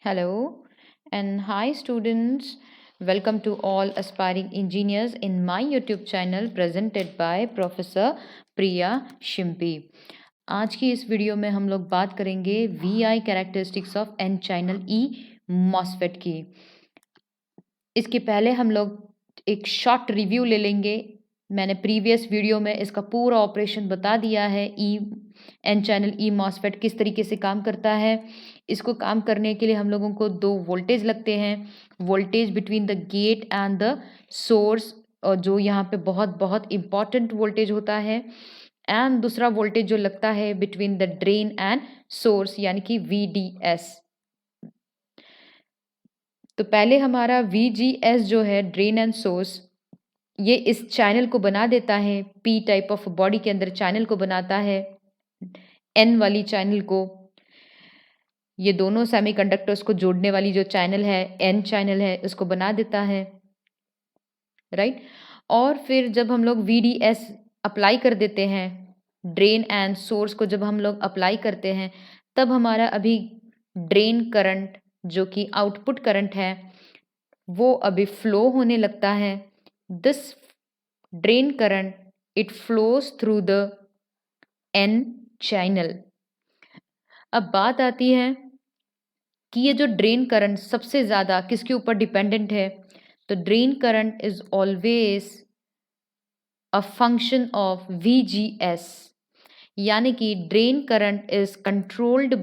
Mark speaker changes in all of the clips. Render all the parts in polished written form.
Speaker 1: Hello and hi students. Welcome to all aspiring engineers in my YouTube channel presented by Professor Priya Shimpi. आज की इस video में हम लोग बात करेंगे VI characteristics of N channel E MOSFET की। इसके पहले हम लोग एक शॉर्ट रिव्यू ले लेंगे। मैंने प्रीवियस वीडियो में इसका पूरा ऑपरेशन बता दिया है। एन चैनल ई मॉसफेट किस तरीके से काम करता है। इसको काम करने के लिए हम लोगों को दो वोल्टेज लगते हैं, voltage between the gate and the source, और जो यहाँ पे बहुत बहुत इम्पॉर्टेंट वोल्टेज होता है। एंड दूसरा वोल्टेज जो लगता है between the drain and source, यानी कि VDS। तो पहले हमारा VGS जो है, ड्रेन एंड सोर्स, ये इस चैनल को बना देता है। P टाइप ऑफ बॉडी के अंदर चैनल को बनाता है, N वाली चैनल को। ये दोनों सेमीकंडक्टर्स को जोड़ने वाली जो चैनल है, N चैनल है, इसको बना देता है, राइट। और फिर जब हम लोग VDS अप्लाई कर देते हैं, ड्रेन एंड सोर्स को जब हम लोग अप्लाई करते हैं, तब हमारा अभी ड्रेन करंट जो कि आउटपुट करंट है वो अभी फ्लो होने लगता है। This drain current it flows through the N channel. अब बात आती है कि ये जो ड्रेन करंट सबसे ज़्यादा किसके ऊपर डिपेंडेंट है। तो drain current is always a function of VGS, यानी कि drain current is controlled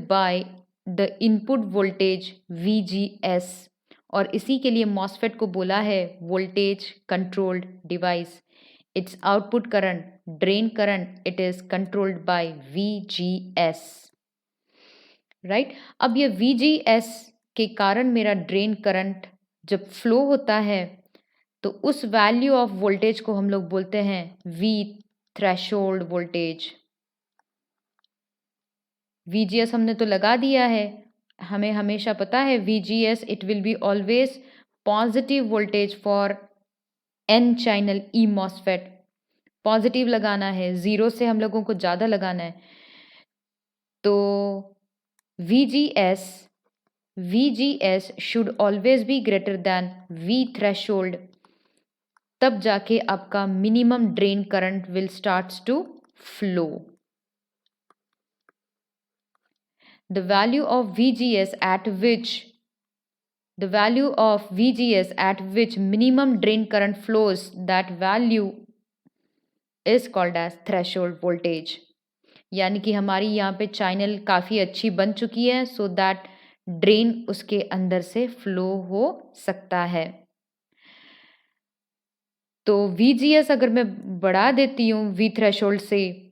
Speaker 1: by the input voltage VGS। और इसी के लिए मॉसफेट को बोला है voltage controlled device. It's output current, drain current, it is controlled by VGS, right. अब ये VGS के कारण मेरा ड्रेन करंट जब फ्लो होता है तो उस वैल्यू ऑफ वोल्टेज को हम लोग बोलते हैं V थ्रेशोल्ड वोल्टेज। VGS हमने तो लगा दिया है, हमें हमेशा पता है VGS it will be always positive voltage for N channel E MOSFET. Positive लगाना है, ज़ीरो से हम लोगों को ज़्यादा लगाना है। तो VGS should always be greater than V threshold, तब जाके आपका minimum drain current will starts to flow. The value of VGS at which minimum drain current flows, that value is called as threshold voltage। यानी कि हमारी यहाँ पे channel काफ़ी अच्छी बन चुकी है सो दैट ड्रेन उसके अंदर से फ्लो हो सकता है। तो VGS अगर मैं बढ़ा देती हूँ V थ्रेशोल्ड से,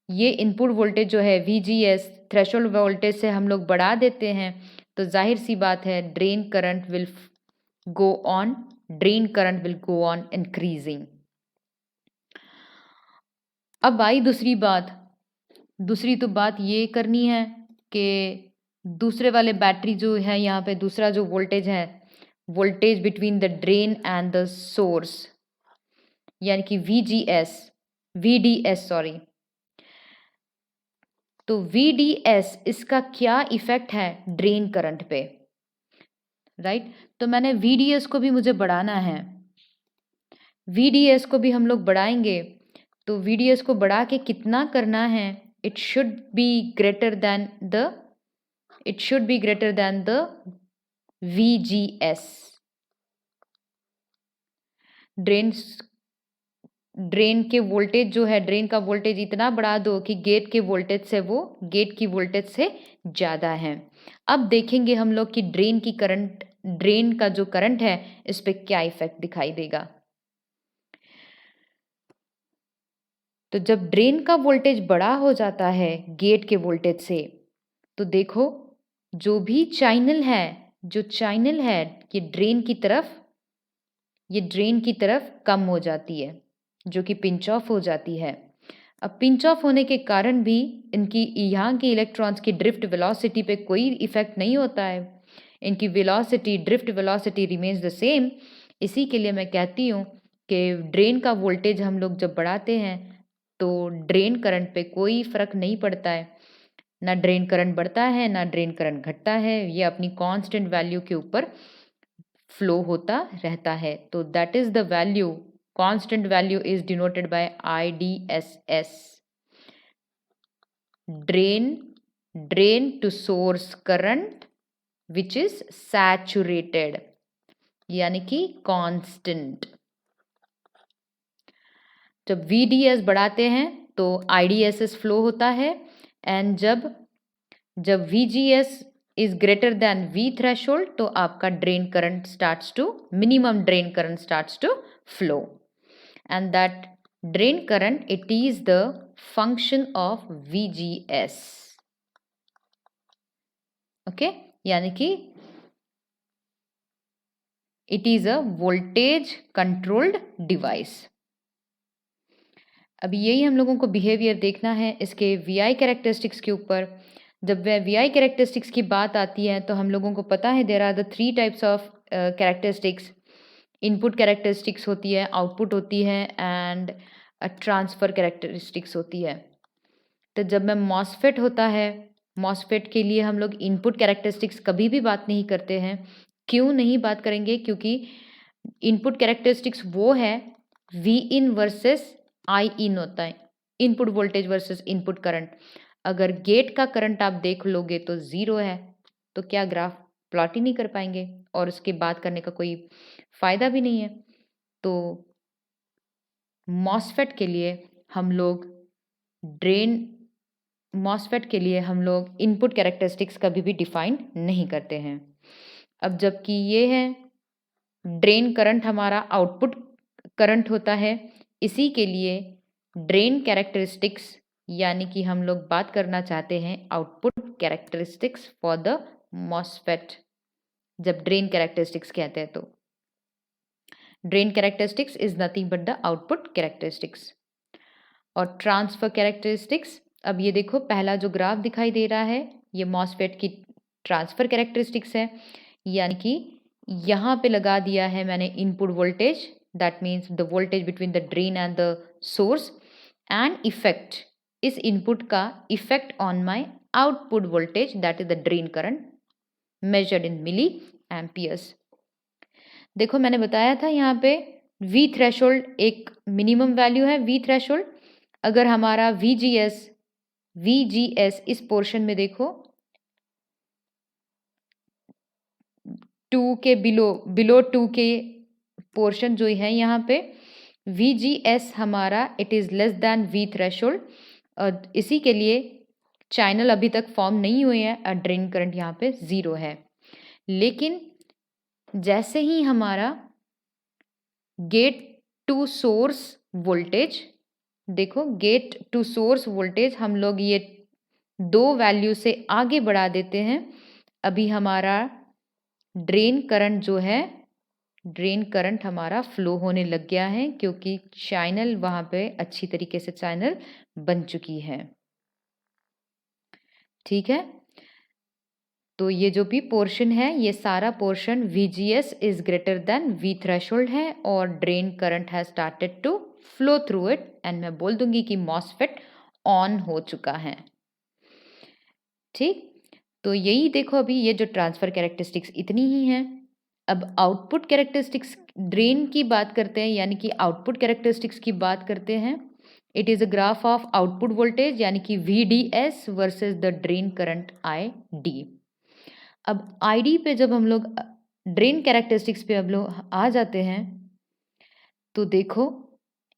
Speaker 1: ये इनपुट वोल्टेज जो है VGS थ्रेशोल्ड वोल्टेज से हम लोग बढ़ा देते हैं, तो जाहिर सी बात है drain current will go on increasing. अब आई दूसरी बात। दूसरी तो बात ये करनी है कि दूसरे वाले बैटरी जो है, यहाँ पे दूसरा जो वोल्टेज है, voltage between the drain and the source, यानी कि VDS सॉरी। तो VDS इसका क्या इफेक्ट है ड्रेन करंट पे, राइट। तो मैंने VDS को भी मुझे बढ़ाना है, VDS को भी हम लोग बढ़ाएंगे। तो VDS को बढ़ा के कितना करना है, it should be greater then the VGS। Drain के वोल्टेज जो है, ड्रेन का वोल्टेज इतना बढ़ा दो कि गेट की वोल्टेज से ज़्यादा है। अब देखेंगे हम लोग कि ड्रेन का जो करंट है इस पे क्या इफेक्ट दिखाई देगा। तो जब ड्रेन का वोल्टेज बड़ा हो जाता है गेट के वोल्टेज से, तो देखो जो चैनल है ये ड्रेन की तरफ कम हो जाती है, जो कि पिंच ऑफ हो जाती है। अब पिंच ऑफ होने के कारण भी इनकी यहाँ की इलेक्ट्रॉन्स की ड्रिफ्ट वेलोसिटी पे कोई इफेक्ट नहीं होता है। इनकी drift velocity remains the same. इसी के लिए मैं कहती हूँ कि ड्रेन का वोल्टेज हम लोग जब बढ़ाते हैं तो ड्रेन करंट पे कोई फ़र्क नहीं पड़ता है, ना ड्रेन करंट बढ़ता है ना ड्रेन करंट घटता है, ये अपनी कांस्टेंट वैल्यू के ऊपर फ्लो होता रहता है। तो that is the value, constant value is denoted by IDSS, drain to source current which is saturated, यानी कि कांस्टेंट। जब VDS बढ़ाते हैं तो IDSS फ्लो होता है, एंड जब VGS is greater than V threshold तो आपका drain current starts to, minimum drain current starts to flow, and that drain current it is the function of VGS। Okay, यानी कि it is a voltage controlled device. अभी यही हम लोगों को behaviour देखना है इसके VI कैरेक्टरिस्टिक्स के ऊपर। जब वह VI कैरेक्टरिस्टिक्स की बात आती है तो हम लोगों को पता है there are the 3 types of characteristics. Input characteristics होती है, आउटपुट होती है, एंड ट्रांसफ़र कैरेक्टरिस्टिक्स होती है। तो जब में मॉसफेट होता है, मॉसफेट के लिए हम लोग इनपुट कैरेक्टरिस्टिक्स कभी भी बात नहीं करते हैं। क्यों नहीं बात करेंगे? क्योंकि इनपुट कैरेक्टरिस्टिक्स वो है V इन वर्सेस I इन होता है, input voltage versus input current. अगर गेट का करंट आप देख लोगे तो 0 है, तो क्या ग्राफ प्लॉट ही नहीं कर पाएंगे और उसके बात करने का कोई फ़ायदा भी नहीं है। तो मॉसफेट के लिए हम लोग इनपुट कैरेक्टरिस्टिक्स कभी भी डिफाइन नहीं करते हैं। अब जबकि ये है ड्रेन करंट हमारा आउटपुट करंट होता है, इसी के लिए ड्रेन कैरेक्टरिस्टिक्स, यानी कि हम लोग बात करना चाहते हैं output characteristics for the MOSFET. जब ड्रेन कैरेक्टरिस्टिक्स कहते हैं तो drain characteristics is nothing but the output characteristics. और ट्रांसफर कैरेक्टरिस्टिक्स, अब ये देखो पहला जो ग्राफ दिखाई दे रहा है ये मॉसफेट की ट्रांसफर कैरेक्टरिस्टिक्स है, यानी कि यहाँ पे लगा दिया है मैंने input voltage, that means the voltage between the drain and the source, and effect, इस इनपुट का effect on my output voltage that is the drain current measured in milli amperes. देखो मैंने बताया था यहाँ पे V थ्रेशोल्ड एक minimum value है, V थ्रेशोल्ड। अगर हमारा VGS इस पोर्शन में देखो 2 के बिलो 2 के पोर्शन जो है यहाँ पे VGS हमारा it is less than V threshold, और इसी के लिए चैनल अभी तक फॉर्म नहीं हुए हैं, ड्रेन करंट यहाँ पे 0 है। लेकिन जैसे ही हमारा गेट टू सोर्स वोल्टेज, देखो गेट टू सोर्स वोल्टेज हम लोग ये 2 वैल्यू से आगे बढ़ा देते हैं, अभी हमारा ड्रेन करंट जो है, ड्रेन करंट हमारा फ्लो होने लग गया है, क्योंकि चैनल वहाँ पे अच्छी तरीके से चैनल बन चुकी है। ठीक है, तो ये जो भी पोर्शन है ये सारा portion VGS is greater than V threshold है और drain current has started to flow through it, and मैं बोल दूंगी कि मॉसफेट ऑन हो चुका है। ठीक, तो यही देखो अभी ये जो ट्रांसफर कैरेक्टरिस्टिक्स इतनी ही हैं। अब आउटपुट कैरेक्टरिस्टिक्स ड्रेन की बात करते हैं, यानी कि आउटपुट कैरेक्टरिस्टिक्स की बात करते हैं। It is a graph of output voltage यानी कि VDS versus the drain current ID। अब ID पे जब हम लोग ड्रेन कैरेक्टरिस्टिक्स पे अब लोग आ जाते हैं तो देखो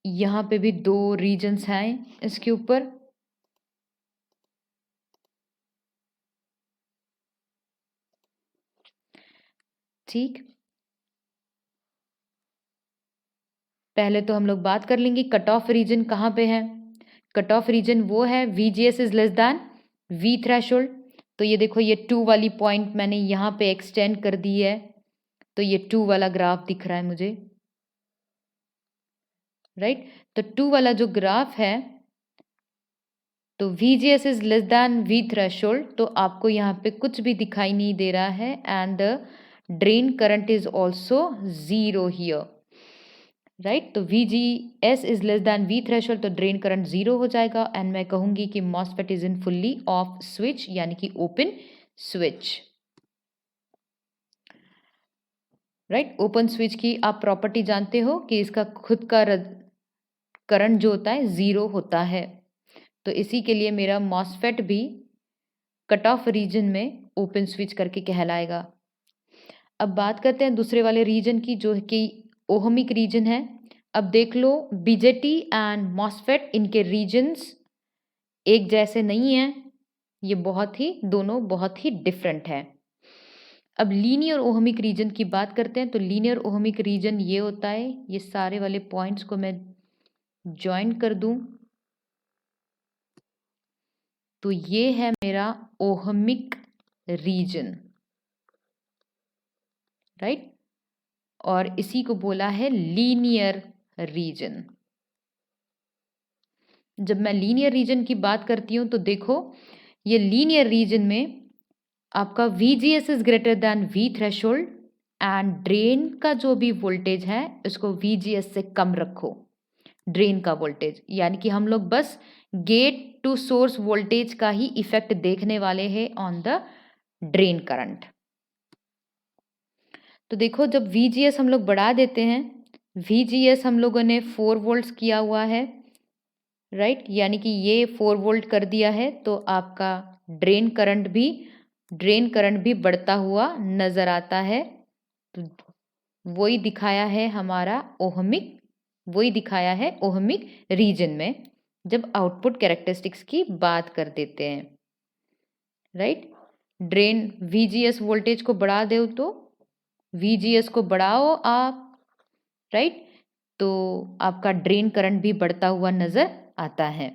Speaker 1: यहाँ पे भी 2 रीजन्स हैं इसके ऊपर। ठीक, पहले तो हम लोग बात कर लेंगे कट ऑफ रीजन कहाँ पे है। कट ऑफ रीजन वो है VGS is less than V threshold. तो ये देखो ये 2 वाली पॉइंट मैंने यहाँ पे एक्सटेंड कर दी है, तो ये 2 वाला ग्राफ दिख रहा है मुझे, राइट। तो 2 वाला जो ग्राफ है तो VGS is less than V threshold, तो आपको यहाँ पे कुछ भी दिखाई नहीं दे रहा है, and the drain current is also 0 here. Right. तो VGS is less than V threshold, तो ड्रेन करंट 0 हो जाएगा एंड मैं कहूंगी कि MOSFET is in fully off switch यानी कि open switch. Right, open switch की आप प्रॉपर्टी जानते हो कि इसका खुद का करंट जो होता है 0 होता है, तो इसी के लिए मेरा मॉसफेट भी कट ऑफ रीजन में ओपन स्विच करके कहलाएगा। अब बात करते हैं दूसरे वाले रीजन की जो कि ओहमिक रीजन है। अब देख लो बीजेटी एंड मॉसफेट, इनके रीजन्स एक जैसे नहीं हैं, ये दोनों बहुत ही डिफरेंट है। अब लीनियर ओहमिक रीजन की बात करते हैं, तो लीनियर ओहमिक रीजन ये होता है, ये सारे वाले पॉइंट्स को मैं ज्वाइन कर दूं तो ये है मेरा ओहमिक रीजन, राइट, और इसी को बोला है लीनियर रीजन। जब मैं लीनियर रीजन की बात करती हूं तो देखो ये लीनियर रीजन में आपका VGS is greater than V threshold and drain का जो भी वोल्टेज है उसको VGS से कम रखो, ड्रेन का वोल्टेज, यानी कि हम लोग बस गेट टू सोर्स वोल्टेज का ही इफेक्ट देखने वाले हैं ऑन द ड्रेन करंट। तो देखो जब VGS हम लोग बढ़ा देते हैं, VGS हम लोगों ने 4 वोल्ट्स किया हुआ है, राइट, यानी कि ये 4 वोल्ट कर दिया है, तो आपका ड्रेन करंट भी बढ़ता हुआ नजर आता है। तो वही दिखाया है ओहमिक रीजन में जब आउटपुट कैरेक्टरिस्टिक्स की बात कर देते हैं, राइट। ड्रेन VGS वोल्टेज को बढ़ा दो तो VGS को बढ़ाओ आप, राइट, तो आपका ड्रेन करंट भी बढ़ता हुआ नजर आता है।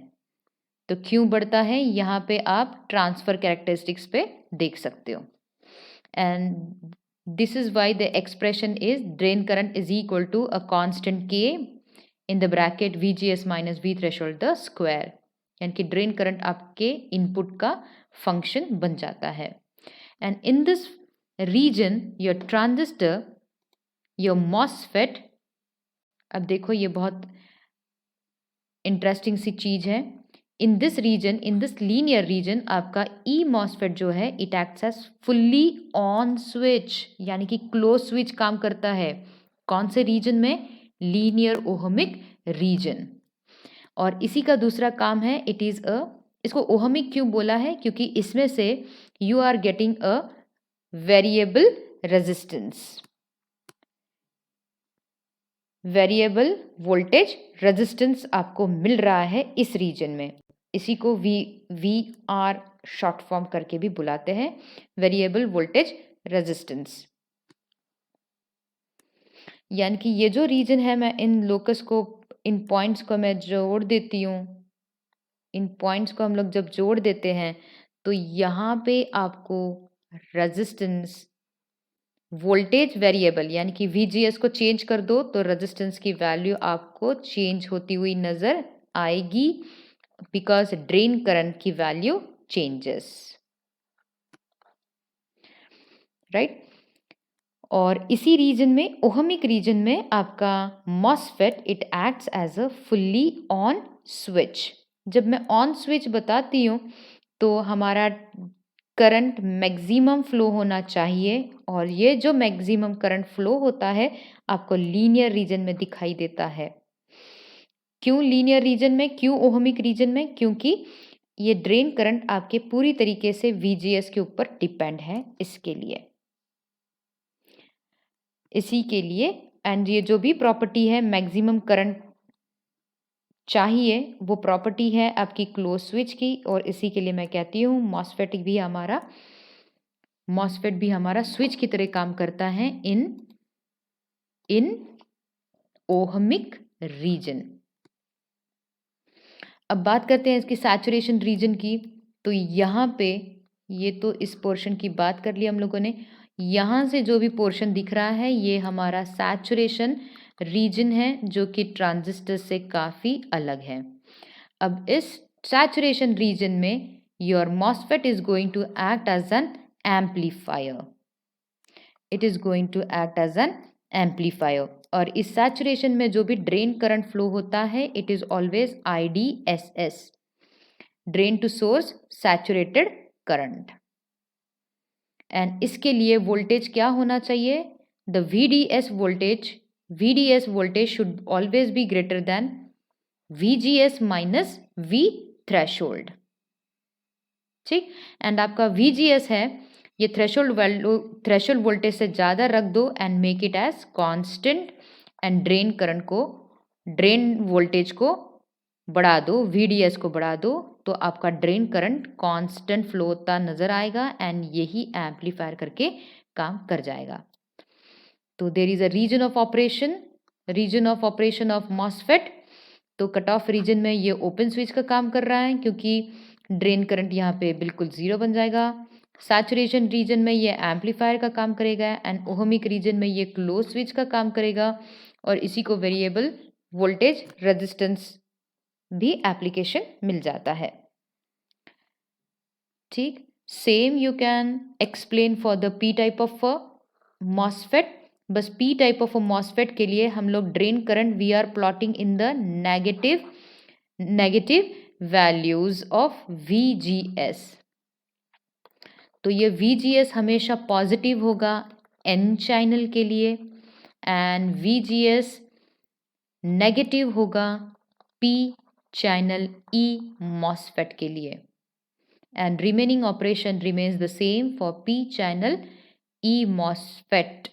Speaker 1: तो क्यों बढ़ता है यहाँ पे आप ट्रांसफर कैरेक्टरिस्टिक्स पे देख सकते हो। And this is why the expression is drain current is equal to a constant K in the bracket VGS minus V threshold the square, यानी कि ड्रेन करंट आपके इनपुट का फंक्शन बन जाता है। And in this region your transistor, your MOSFET, अब देखो ये बहुत इंटरेस्टिंग सी चीज है। इन दिस लीनियर रीजन आपका ई मॉसफेट जो है it acts as fully on switch, यानी कि क्लोज स्विच काम करता है। कौन से रीजन में? Linear ohmic region. और इसी का दूसरा काम है इसको ओहमिक क्यों बोला है? क्योंकि इसमें से you are getting a variable resistance, variable voltage resistance आपको मिल रहा है इस रीजन में। इसी को VR शॉर्ट फॉर्म करके भी बुलाते हैं, वेरिएबल वोल्टेज रेजिस्टेंस। यानी कि ये जो रीजन है, मैं इन पॉइंट्स को मैं जोड़ देती हूँ, इन पॉइंट्स को हम लोग जब जोड़ देते हैं तो यहाँ पे आपको रेजिस्टेंस वोल्टेज वेरिएबल यानी कि VGS को चेंज कर दो तो रेजिस्टेंस की वैल्यू आपको चेंज होती हुई नजर आएगी, बिकॉज ड्रेन करंट की वैल्यू चेंजेस, राइट। और इसी रीजन में, ओहमिक रीजन में, आपका MOSFET it acts as a fully on switch. जब मैं ऑन स्विच बताती हूँ तो हमारा करंट मैक्सिमम फ्लो होना चाहिए, और ये जो मैक्सिमम करंट फ्लो होता है आपको लीनियर रीजन में दिखाई देता है। क्यों लीनियर रीजन में, क्यों ओहमिक रीजन में? क्योंकि ये ड्रेन करंट आपके पूरी तरीके से VGS के ऊपर डिपेंड है, इसके लिए, इसी के लिए। एंड ये जो भी प्रॉपर्टी है मैक्सिमम करंट चाहिए, वो प्रॉपर्टी है आपकी क्लोज स्विच की, और इसी के लिए मैं कहती हूँ मॉसफेट भी हमारा स्विच की तरह काम करता है इन ओहमिक रीजन। अब बात करते हैं इसकी सैचुरेशन रीजन की। तो यहाँ पे ये तो इस पोर्शन की बात कर लिया हम लोगों ने। यहाँ से जो भी पोर्शन दिख रहा है ये हमारा सैचुरेशन रीजन है, जो कि ट्रांजिस्टर से काफ़ी अलग है। अब इस सैचुरेशन रीजन में your MOSFET is going to act as an amplifier, it is going to act as an amplifier. और इस सैचुरेशन में जो भी ड्रेन करंट फ्लो होता है it is always IDSS, drain to source saturated current. And इसके लिए voltage क्या होना चाहिए? The VDS voltage should always be greater than VGS minus V threshold. ठीक, एंड आपका VGS है ये थ्रेशोल्ड वोल्टेज से ज़्यादा रख दो and make it as constant, and drain voltage को बढ़ा दो, VDS को बढ़ा दो, तो आपका ड्रेन करंट कांस्टेंट फ्लो होता नज़र आएगा एंड यही एम्पलीफायर करके काम कर जाएगा। तो there is a region of operation of MOSFET. तो कट ऑफ रीजन में ये ओपन स्विच का काम कर रहा है क्योंकि ड्रेन करंट यहाँ पे बिल्कुल ज़ीरो बन जाएगा। सैचुरेशन रीजन में ये एम्पलीफायर का काम करेगा एंड ओहमिक रीजन में ये क्लोज स्विच का काम करेगा और इसी को वेरिएबल वोल्टेज रेजिस्टेंस भी एप्लीकेशन मिल जाता है। ठीक, same you can explain for the P type of MOSFET. बस पी टाइप ऑफ मॉसफेट के लिए हम लोग drain current we are plotting in the negative values of VGS। तो ये VGS हमेशा पॉजिटिव होगा N चैनल के लिए एंड VGS नेगेटिव होगा P चैनल E MOSFET के लिए, and remaining operation remains the same for P channel E MOSFET